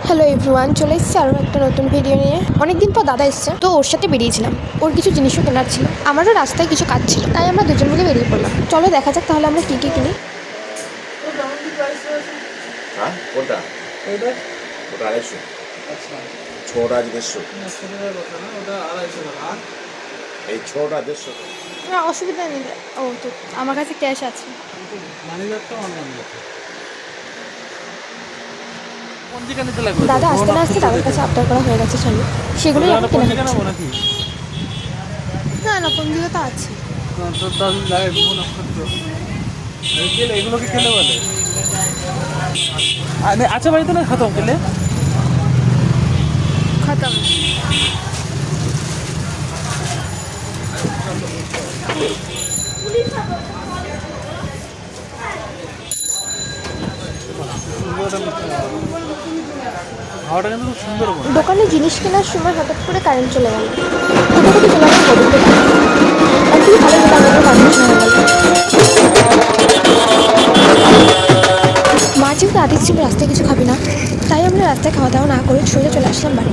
Hello everyone, চলে এসেছি আরও একটা নতুন ভিডিও নিয়ে। অনেকদিন পর দাদা এসছে, তো ওর সাথে বেরিয়েছিলাম। ওর কিছু জিনিসও কেনার ছিল, আমারও রাস্তায় কিছু কাজ ছিল, তাই আমরা দুজন মিলে বেরিয়ে পড়লাম। চলো দেখা যাক তাহলে আমরা কী কী কিনি। হ্যাঁ কোনটা ওটা আড়াইশো ছোটা 150 এই ছোটা 150 না অসুবিধা নেই। ও তো আমার কাছে ক্যাশ আছে। দাদা আসতে না আসতে দাদার কাছে আবদার করা হয়ে গেছে, চলো সেগুলোই এখন কেনা হচ্ছে। না না পঞ্জিকা তো আছে। এগুলোকে খেলে বলে আচ্ছা বাড়িতে না খতম খেলে খতম। হাওয়াটা কিন্তু খুব সুন্দর। দোকানে জিনিস কেনার সময় হঠাৎ করে কারেন্ট চলে গেল। কোথাও চলে গেল গোবিন্দ একদিন ভালো দোকানের কারেন্ট চলে গেল। মা যেহেতু আদেশ ছিল রাস্তায় কিছু খাবি না, তাই আমরা রাস্তায় খাওয়া দাওয়া না করে সোজা চলে আসলাম বাড়ি।